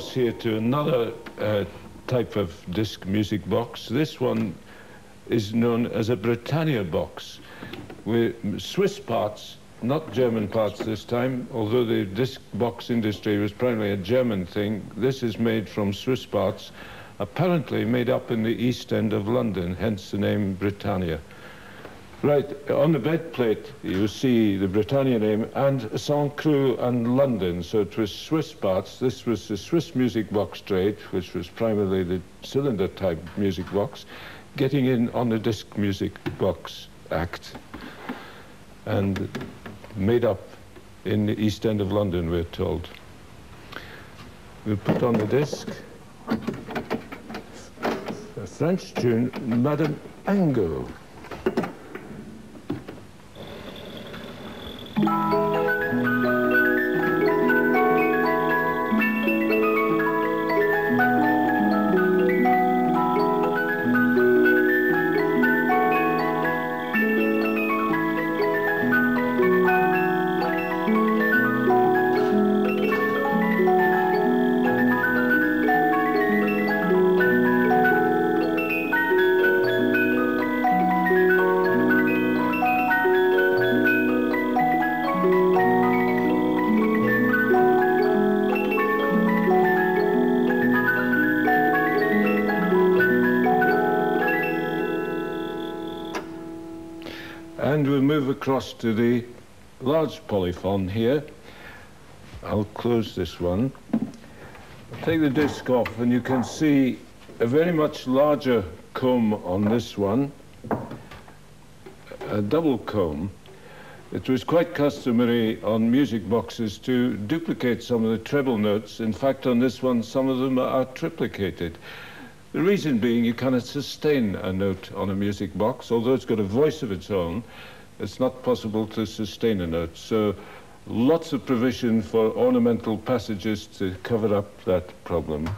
across here to another type of disc music box. This one is known as a Britannia box, with Swiss parts, not German parts this time, although the disc box industry was primarily a German thing. This is made from Swiss parts, apparently made up in the East End of London, hence the name Britannia. Right, on the bed plate you see the Britannia name and St. Cloud and London, so it was Swiss parts. This was the Swiss music box trade, which was primarily the cylinder type music box, getting in on the disc music box act and made up in the East End of London, we're told. We'll put on the disc a French tune, Madame Angot. And we'll move across to the large polyphon here. I'll close this one. Take the disc off and you can see a very much larger comb on this one, a double comb. It was quite customary on music boxes to duplicate some of the treble notes. In fact, on this one, some of them are triplicated. The reason being you cannot sustain a note on a music box. Although it's got a voice of its own, it's not possible to sustain a note. So lots of provision for ornamental passages to cover up that problem.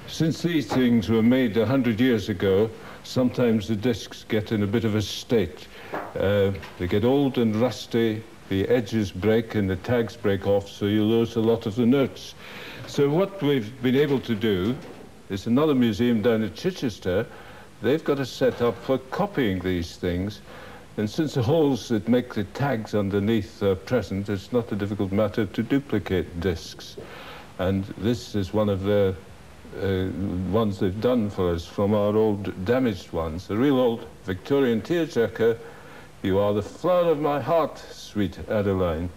Since these things were made 100 years ago, sometimes the discs get in a bit of a state. They get old and rusty, the edges break and the tags break off, so you lose a lot of the notes. So what we've been able to do, there's another museum down at Chichester. They've got a setup for copying these things. And since the holes that make the tags underneath are present, it's not a difficult matter to duplicate discs. And this is one of the ones they've done for us from our old damaged ones. A real old Victorian tearjerker. You are the flower of my heart, sweet Adeline.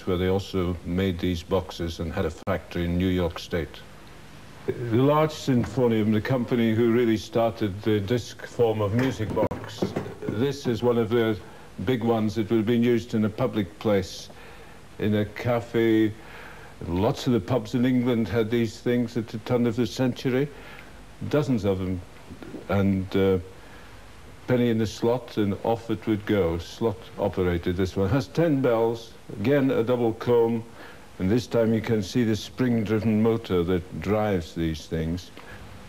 Where they also made these boxes and had a factory in New York State. The Large Sinfonium, the company who really started the disc form of music box, this is one of the big ones that would have been used in a public place, in a cafe. Lots of the pubs in England had these things at the turn of the century, dozens of them, and penny in the slot and off it would go. Slot operated. This one has 10 bells, again a double comb, and this time you can see the spring-driven motor that drives these things.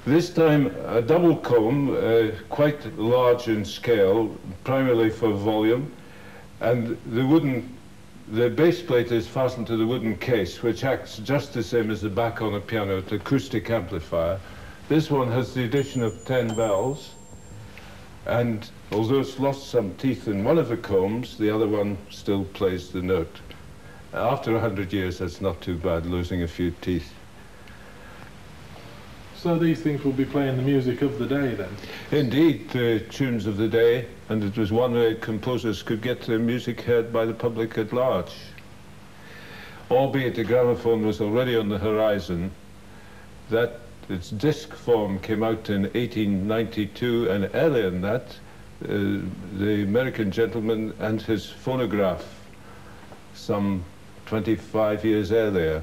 This time a double comb, quite large in scale, primarily for volume, and the base plate is fastened to the wooden case, which acts just the same as the back on a piano, an acoustic amplifier. This one has the addition of 10 bells. And although it's lost some teeth in one of the combs, the other one still plays the note. After 100 years, that's not too bad, losing a few teeth. So these things will be playing the music of the day then? Indeed, the tunes of the day, and it was one way composers could get their music heard by the public at large. Albeit the gramophone was already on the horizon, that its disc form came out in 1892, and earlier than that, the American gentleman and his phonograph, some 25 years earlier.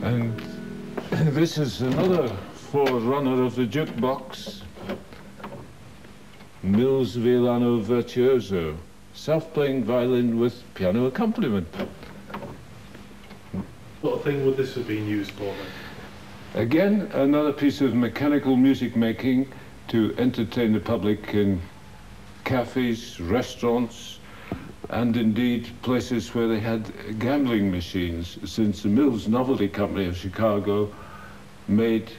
And this is another forerunner of the jukebox, Mills Villano Virtuoso, self-playing violin with piano accompaniment. What thing would this have been used for then? Again, another piece of mechanical music making to entertain the public in cafes, restaurants, and indeed places where they had gambling machines, since the Mills Novelty Company of Chicago made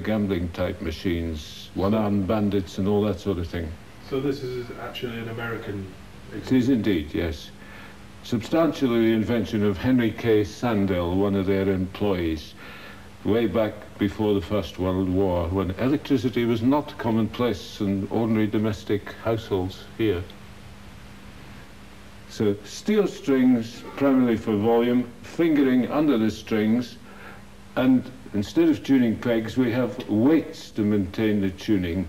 gambling type machines, one-armed bandits and all that sort of thing. So this is actually an American exhibit? It is indeed, yes. Substantially the invention of Henry K. Sandell, one of their employees, way back before the First World War, when electricity was not commonplace in ordinary domestic households here. So steel strings, primarily for volume, fingering under the strings, and instead of tuning pegs, we have weights to maintain the tuning.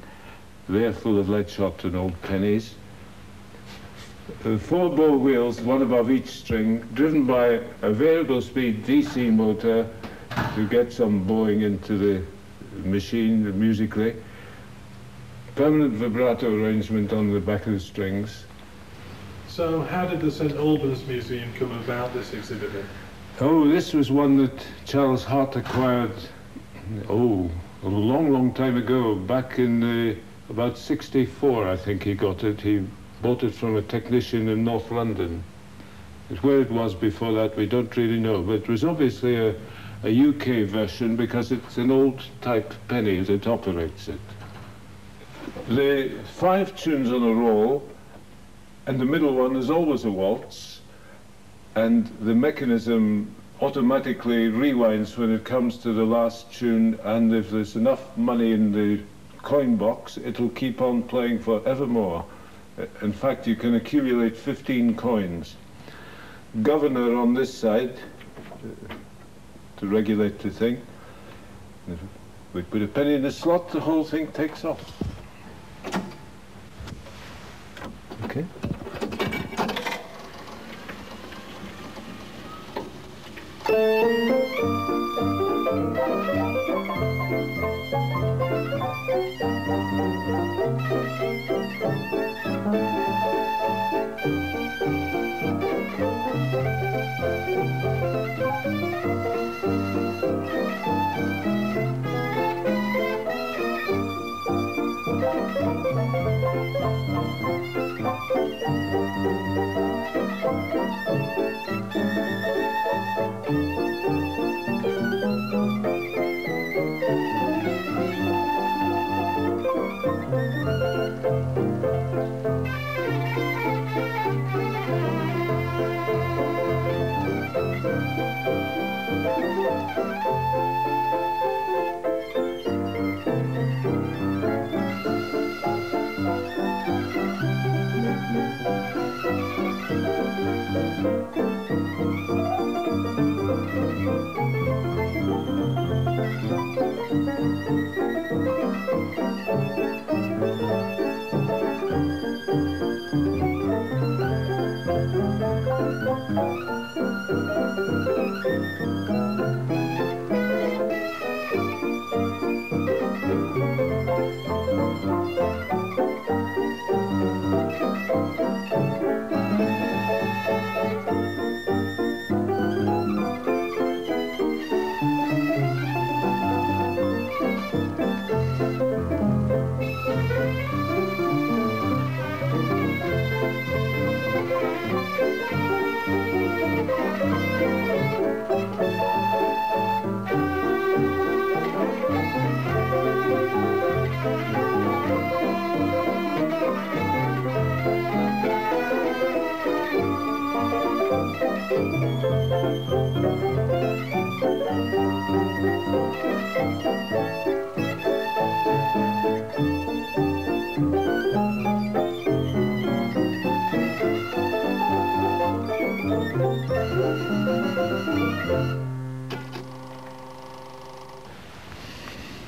They're full of lead shot and old pennies. 4 bow wheels, one above each string, driven by a variable speed DC motor to get some bowing into the machine musically. Permanent vibrato arrangement on the back of the strings. So how did the St Albans Museum come about this exhibit then? Oh, this was one that Charles Hart acquired, a long time ago, back in about 64, I think he got it. He bought it from a technician in North London. Where it was before that, we don't really know, but it was obviously a UK version because it's an old type penny that operates it. The 5 tunes on a roll, and the middle one is always a waltz, and the mechanism automatically rewinds when it comes to the last tune, and if there's enough money in the coin box, it'll keep on playing forevermore. In fact, you can accumulate 15 coins. Governor on this side to regulate the thing. If we put a penny in the slot, the whole thing takes off. Okay.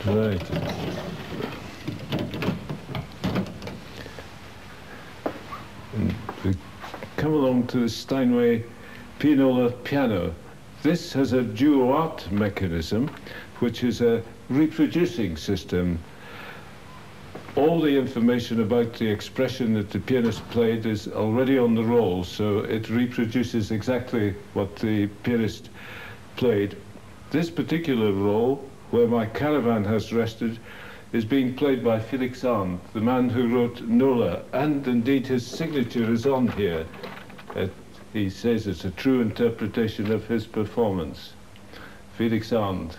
Right. And we come along to the Steinway pianola piano. This has a duo-art mechanism, which is a reproducing system. All the information about the expression that the pianist played is already on the roll, so it reproduces exactly what the pianist played. This particular roll, where my caravan has rested, is being played by Felix Arndt, the man who wrote Nola, and indeed his signature is on here. He says it's a true interpretation of his performance. Felix Arndt.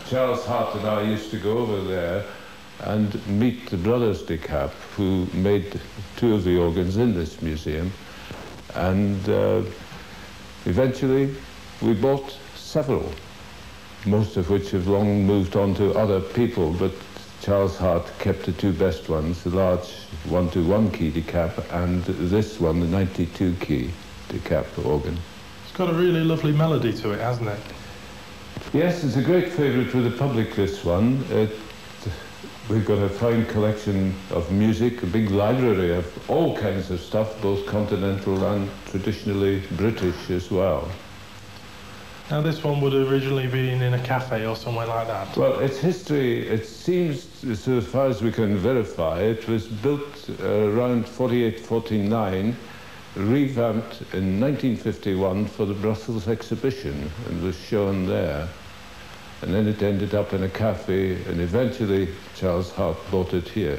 Charles Hart and I used to go over there and meet the brothers de Cap, who made two of the organs in this museum. And eventually we bought several, most of which have long moved on to other people, but Charles Hart kept the two best ones, the large 1-to-1 key de Cap and this one, the 92 key de Cap organ. It's got a really lovely melody to it, hasn't it? Yes, it's a great favourite with the public, this one. We've got a fine collection of music, a big library of all kinds of stuff, both continental and traditionally British as well. Now this one would have originally been in a cafe or somewhere like that. Well, its history, it seems, so far as we can verify, it was built around 48-49, revamped in 1951 for the Brussels exhibition and was shown there. And then it ended up in a cafe, and eventually Charles Hart bought it here.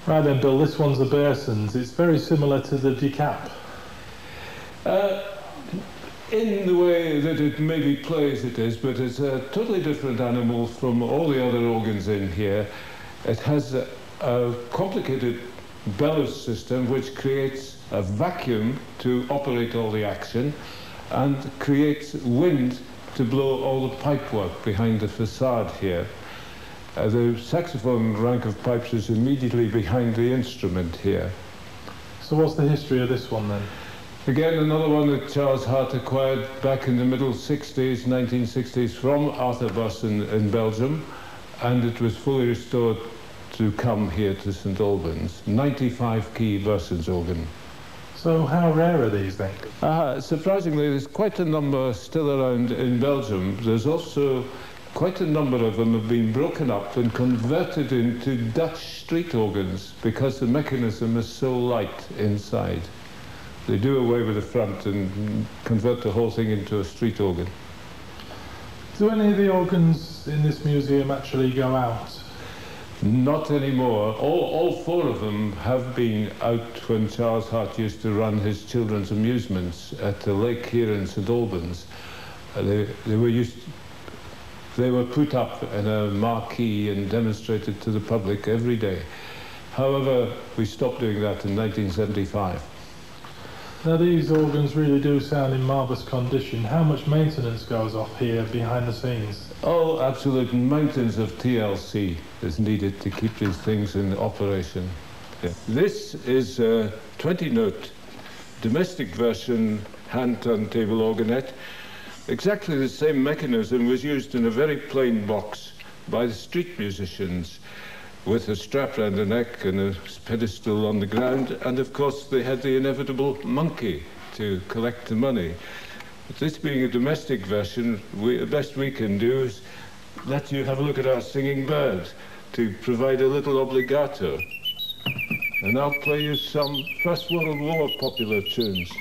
Right then, Bill, this one's the Bearsons. It's very similar to the de Cap. In the way that it maybe plays, it is, but it's a totally different animal from all the other organs in here. It has a complicated bellows system which creates a vacuum to operate all the action and creates wind to blow all the pipe work behind the facade here. The saxophone rank of pipes is immediately behind the instrument here. So what's the history of this one then? Again, another one that Charles Hart acquired back in the middle 60s, 1960s, from Arthur Bus in Belgium, and it was fully restored to come here to St Albans. 95-key Bursens organ. So how rare are these then? Surprisingly, there's quite a number still around in Belgium. There's also quite a number of them have been broken up and converted into Dutch street organs because the mechanism is so light inside. They do away with the front and convert the whole thing into a street organ. Do any of the organs in this museum actually go out? Not anymore. All four of them have been out when Charles Hart used to run his children's amusements at the lake here in St Albans. They were put up in a marquee and demonstrated to the public every day. However, we stopped doing that in 1975. Now these organs really do sound in marvellous condition. How much maintenance goes off here behind the scenes? Oh, absolute mountains of TLC is needed to keep these things in operation. Yeah. This is a 20-note domestic version hand turntable organette. Exactly the same mechanism was used in a very plain box by the street musicians, with a strap round the neck and a pedestal on the ground, and of course they had the inevitable monkey to collect the money. But this being a domestic version, the best we can do is let you have a look at our singing bird to provide a little obligato. And I'll play you some First World War popular tunes.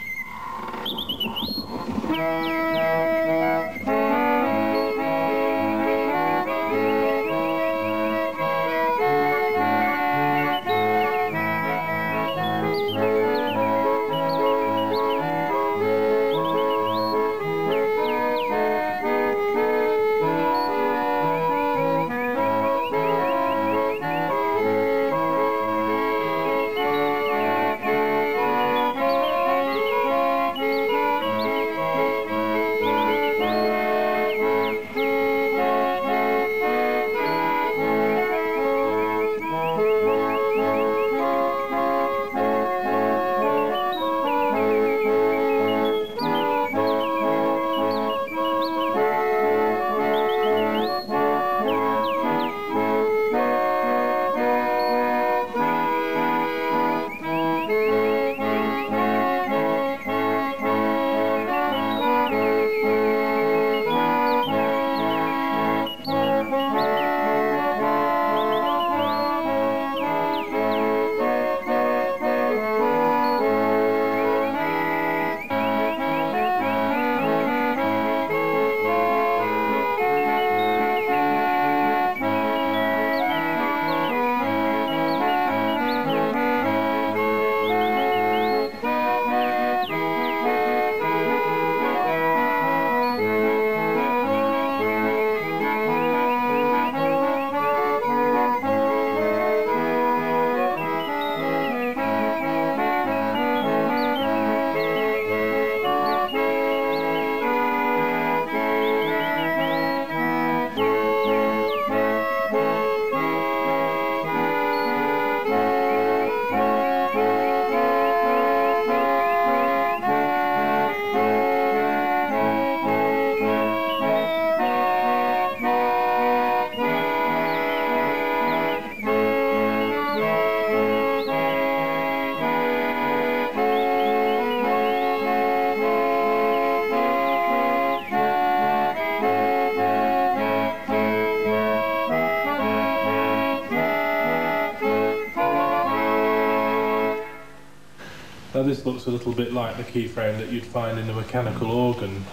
Now this looks a little bit like the keyframe that you'd find in a mechanical organ.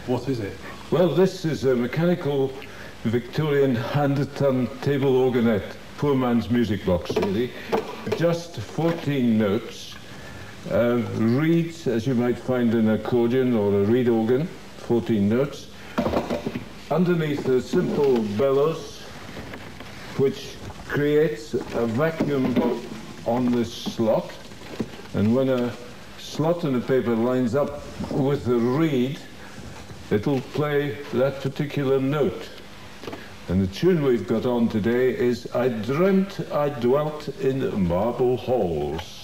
What is it? Well, this is a mechanical Victorian hand turntable organette, poor man's music box really. Just 14 notes, reeds as you might find in an accordion or a reed organ, 14 notes. Underneath a simple bellows which creates a vacuum on this slot. And when a slot in the paper lines up with the reed, it'll play that particular note. And the tune we've got on today is I Dreamt I Dwelt in Marble Halls.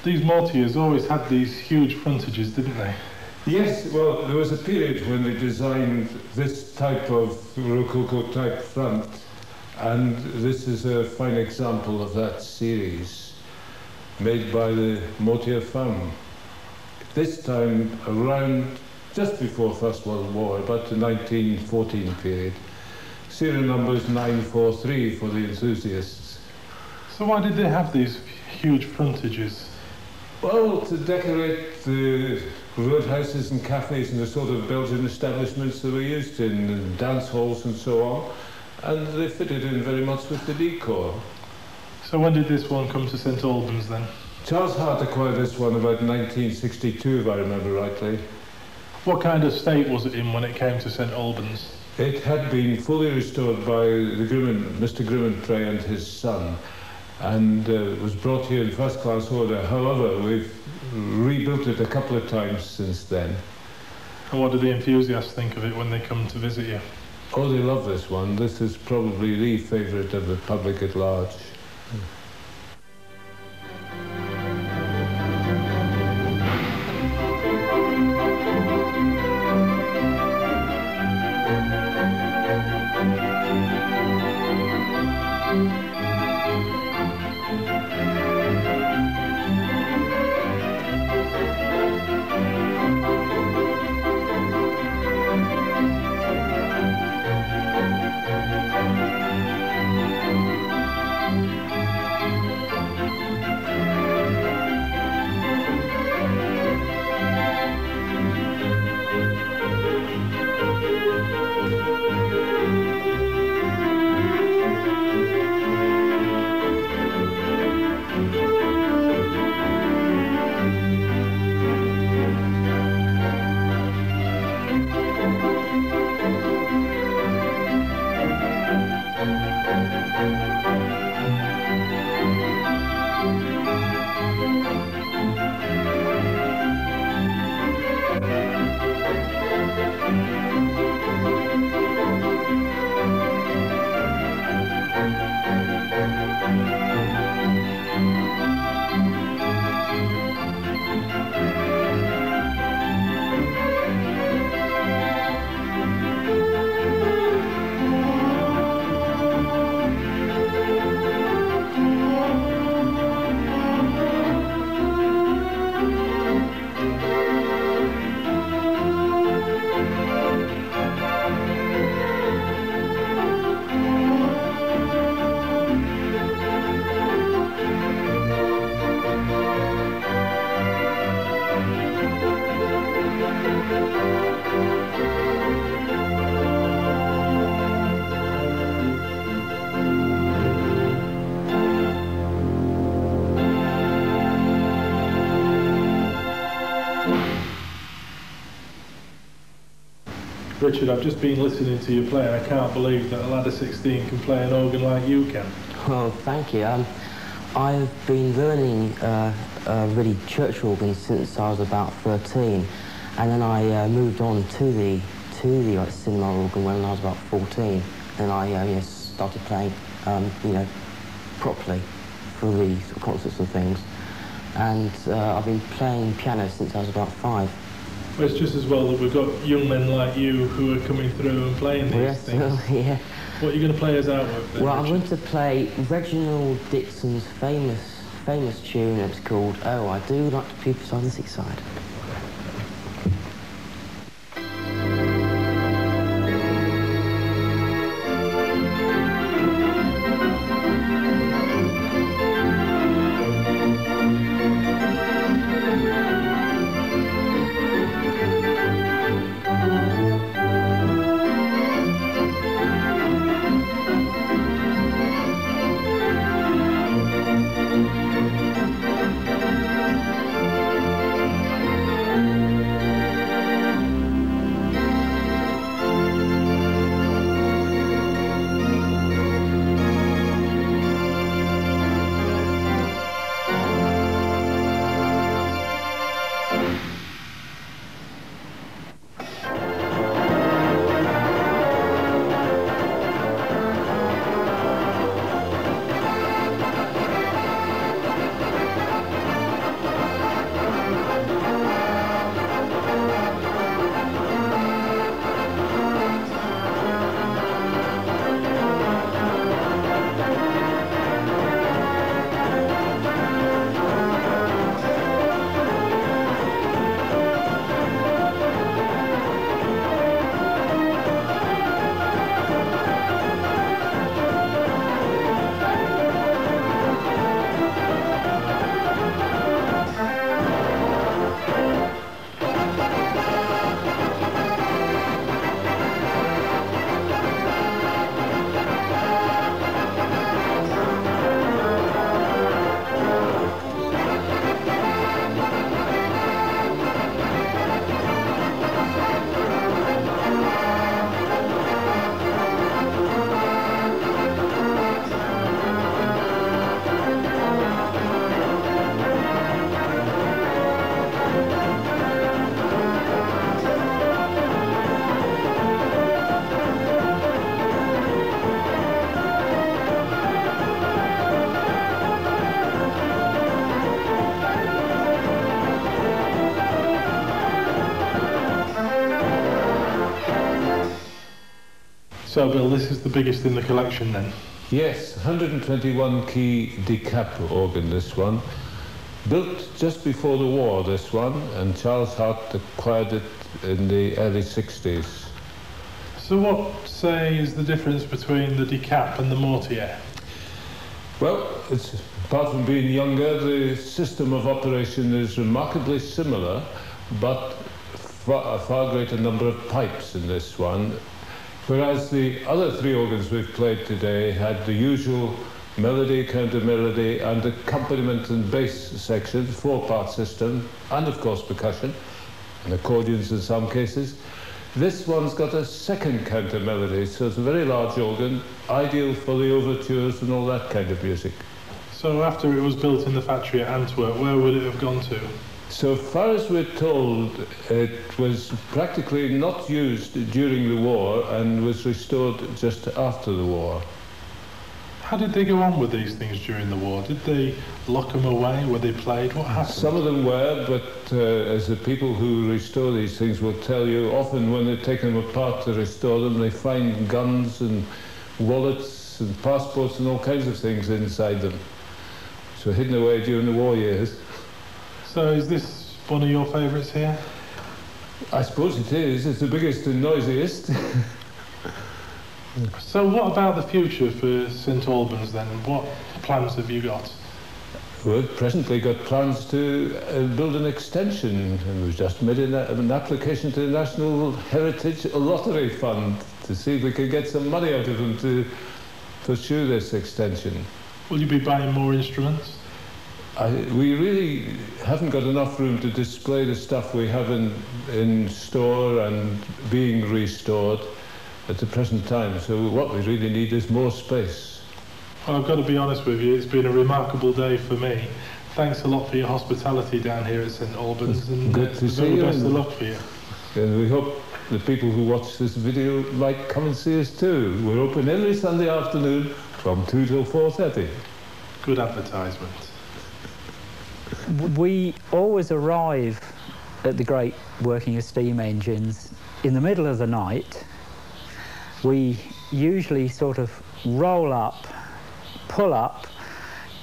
These mortiers always had these huge frontages, didn't they? Yes, well, there was a period when they designed this type of Rococo type front, and this is a fine example of that series made by the mortier firm. This time around just before First World War, about the 1914 period. Serial number is 943 for the enthusiasts. So why did they have these huge frontages? Well, to decorate the roadhouses and cafes and the sort of Belgian establishments that were used in dance halls and so on, and they fitted in very much with the decor. So when did this one come to St Albans then? Charles Hart acquired this one about 1962, if I remember rightly. What kind of state was it in when it came to St Albans? It had been fully restored by the Mr. Grimmentray and his son, and was brought here in first-class order. However, we've rebuilt it a couple of times since then. And what do the enthusiasts think of it when they come to visit you? Oh, they love this one. This is probably the favourite of the public at large. Richard, I've just been listening to you play and I can't believe that a lad of 16 can play an organ like you can. Well, thank you. I've been learning really church organs since I was about 13, and then I moved on to the cinema organ when I was about 14. Then I started playing, properly for the sort of concerts and things. And I've been playing piano since I was about 5. Well, it's just as well that we've got young men like you who are coming through and playing these things. Yeah. What are you going to play us out with then, Well, Richard? I'm going to play Reginald Dixon's famous tune. It's called "Oh, I Do Like to Peep Beside the Seaside." So, Bill, this is the biggest in the collection then? Yes, 121 key decap organ, this one. Built just before the war, this one, and Charles Hart acquired it in the early 60s. So what, say, is the difference between the decap and the mortier? Well, apart from being younger, the system of operation is remarkably similar, but a far greater number of pipes in this one. Whereas the other three organs we've played today had the usual melody, counter-melody, and accompaniment and bass sections, four-part system, and of course percussion, and accordions in some cases. This one's got a second counter-melody, so it's a very large organ, ideal for the overtures and all that kind of music. So after it was built in the factory at Antwerp, where would it have gone to? So far as we're told, it was practically not used during the war and was restored just after the war. How did they go on with these things during the war? Did they lock them away? Were they played? What happened? Some of them were, but as the people who restore these things will tell you, often when they take them apart to restore them, they find guns and wallets and passports and all kinds of things inside them. So hidden away during the war years. So is this one of your favourites here? I suppose it is. It's the biggest and noisiest. So what about the future for St Albans then? What plans have you got? We've presently got plans to build an extension, and we've just made an application to the National Heritage Lottery Fund to see if we can get some money out of them to pursue this extension. Will you be buying more instruments? We really haven't got enough room to display the stuff we have in store and being restored at the present time, so what we really need is more space. Well, I've got to be honest with you, it's been a remarkable day for me. Thanks a lot for your hospitality down here at St Albans, and good to see you. Best of luck for you. And we hope the people who watch this video might come and see us too. We're open every Sunday afternoon from 2 till 4:30. Good advertisement. We always arrive at the great working of steam engines in the middle of the night. We usually sort of roll up, pull up,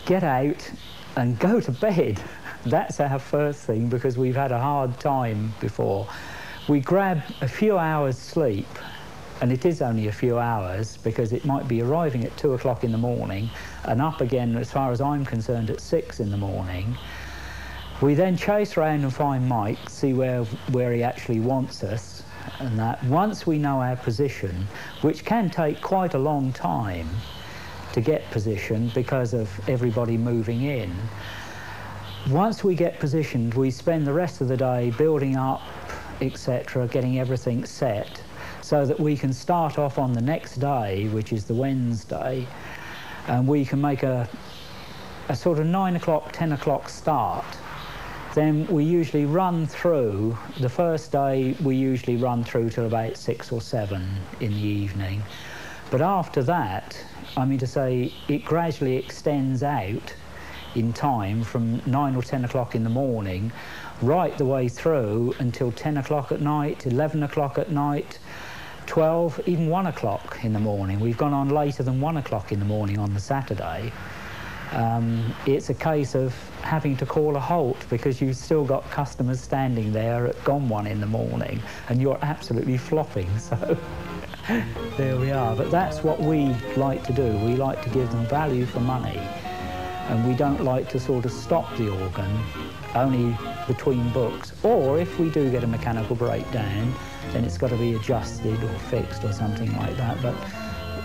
get out and go to bed. That's our first thing, because we've had a hard time before. We grab a few hours sleep, and it is only a few hours, because it might be arriving at 2 o'clock in the morning and up again, as far as I'm concerned, at 6 in the morning. We then chase around and find Mike, see where he actually wants us, and that once we know our position, which can take quite a long time to get positioned because of everybody moving in. Once we get positioned, we spend the rest of the day building up, etc., getting everything set, so that we can start off on the next day, which is the Wednesday, and we can make a sort of 9 o'clock, 10 o'clock start. Then we usually run through, the first day we usually run through till about 6 or 7 in the evening. But after that, I mean to say, it gradually extends out in time from 9 or 10 o'clock in the morning, right the way through until 10 o'clock at night, 11 o'clock at night, 12, even 1 o'clock in the morning. We've gone on later than 1 o'clock in the morning on the Saturday. It's a case of having to call a halt, because you've still got customers standing there at gone 1 in the morning and you're absolutely flopping, so there we are. But that's what we like to do. We like to give them value for money, and we don't like to sort of stop the organ only between books, or if we do get a mechanical breakdown, then it's got to be adjusted or fixed or something like that, but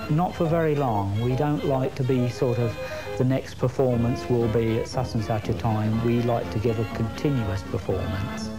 not for very long. We don't like to be sort of, the next performance will be at such and such a time. We like to give a continuous performance.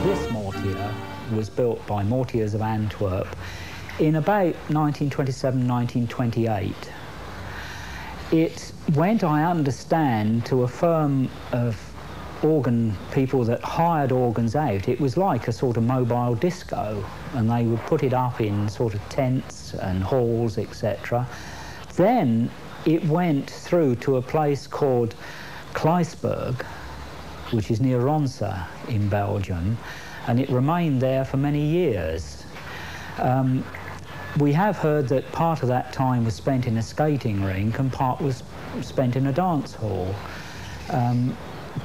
This mortier was built by mortiers of Antwerp in about 1927, 1928. It went, I understand, to a firm of organ people that hired organs out. It was like a sort of mobile disco, and they would put it up in sort of tents and halls, etc. Then it went through to a place called Kleisberg, which is near Ronsa in Belgium, and it remained there for many years. We have heard that part of that time was spent in a skating rink and part was spent in a dance hall.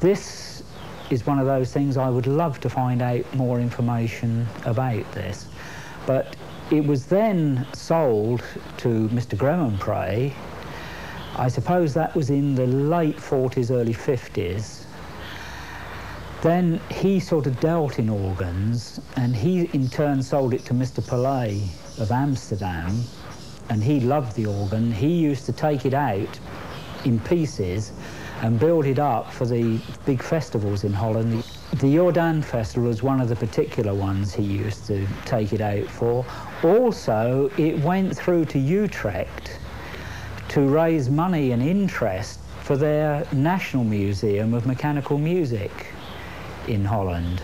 This is one of those things I would love to find out more information about this. But it was then sold to Mr. Gremenpray. I suppose that was in the late 40s, early 50s. Then he sort of dealt in organs, and he in turn sold it to Mr. Pelé of Amsterdam, and he loved the organ. He used to take it out in pieces and build it up for the big festivals in Holland. The Jordan Festival was one of the particular ones he used to take it out for. Also, it went through to Utrecht to raise money and interest for their National Museum of Mechanical Music in Holland,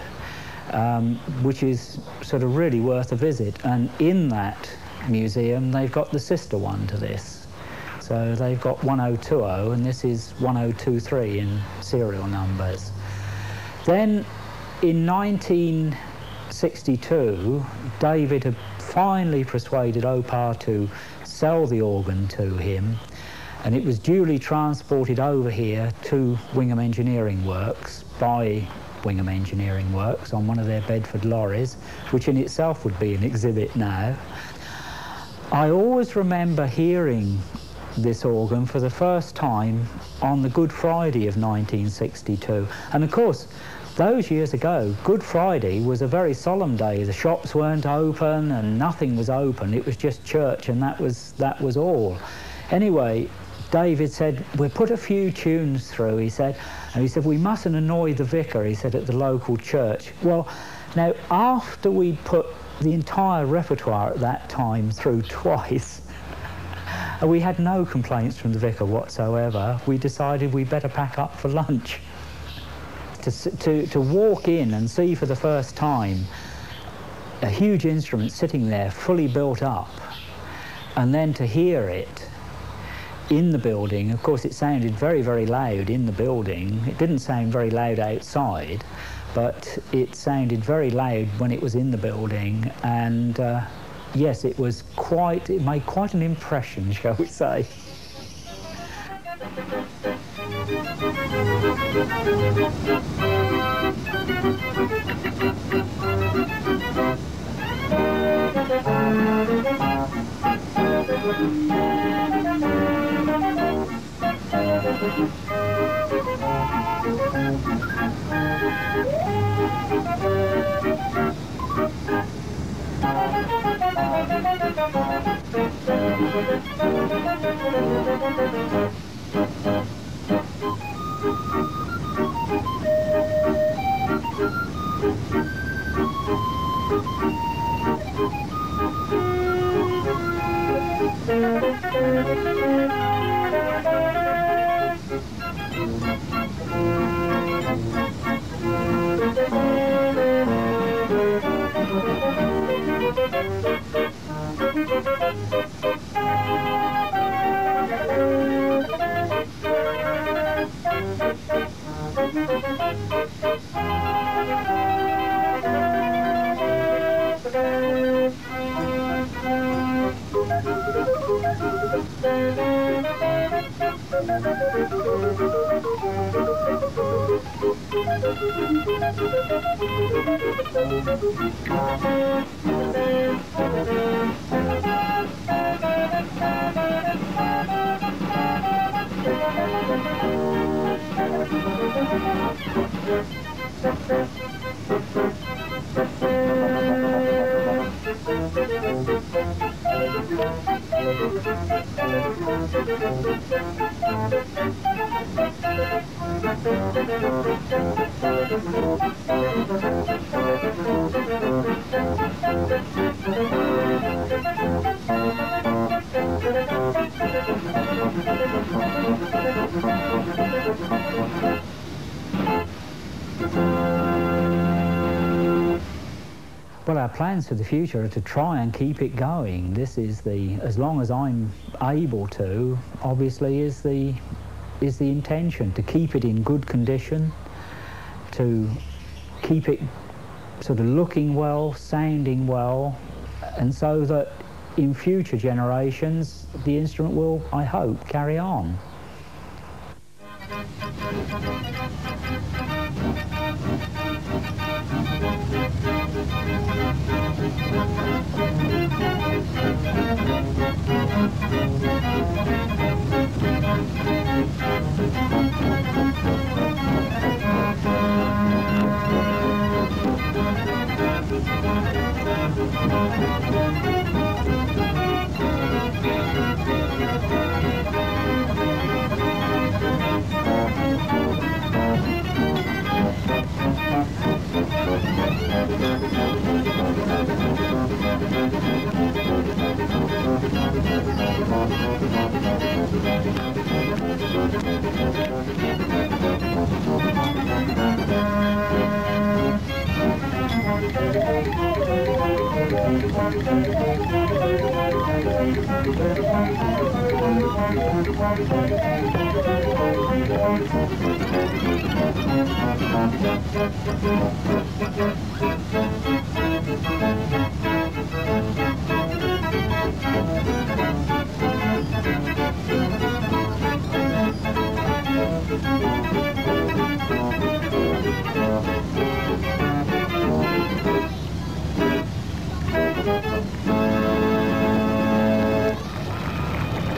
which is sort of really worth a visit. And in that museum, they've got the sister one to this. So they've got 1020, and this is 1023 in serial numbers. Then in 1962, David had finally persuaded Opar to sell the organ to him, and it was duly transported over here to Wingham Engineering Works by Wingham Engineering Works on one of their Bedford lorries, which in itself would be an exhibit now. I always remember hearing this organ for the first time on the Good Friday of 1962. And of course, those years ago, Good Friday was a very solemn day. The shops weren't open and nothing was open. It was just church, and that was all. Anyway, David said, we'll put a few tunes through, he said, and he said, we mustn't annoy the vicar, he said, at the local church. Well, now, after we put the entire repertoire at that time through twice, and we had no complaints from the vicar whatsoever, we decided we'd better pack up for lunch. To walk in and see for the first time a huge instrument sitting there, fully built up, and then to hear it in the building. Of course, it sounded very, very loud in the building. It didn't sound very loud outside, but it sounded very loud when it was in the building, and yes, it made quite an impression, shall we say. Well, our plans for the future are to try and keep it going. This is as long as I'm able to, obviously, is the intention, to keep it in good condition, to keep it sort of looking well, sounding well, and so that in future generations the instrument will, I hope, carry on.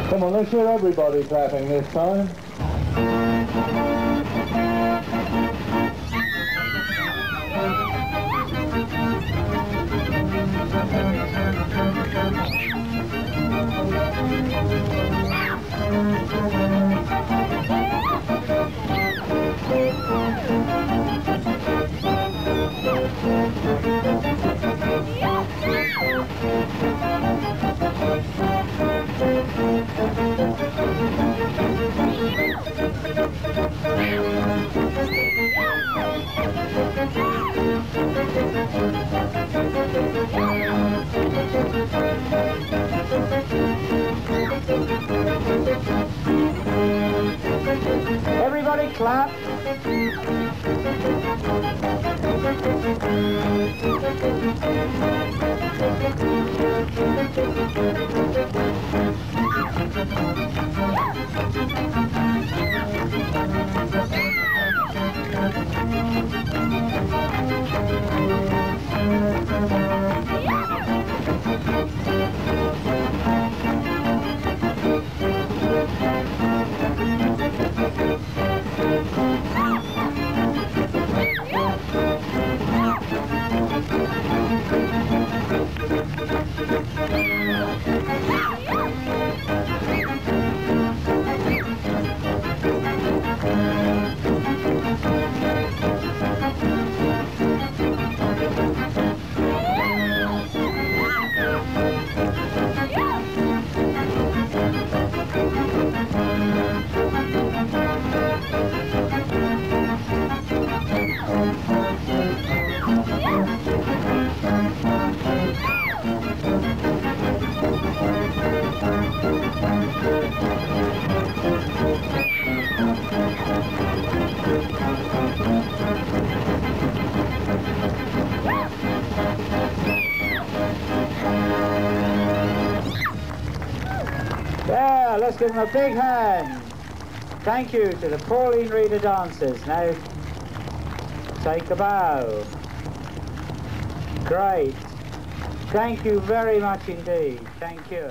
Come on, let's hear everybody clapping this time. Everybody clap. Yeah, let's give them a big hand. Thank you to the Pauline Reader dancers. Now, take a bow. Great. Thank you very much indeed. Thank you.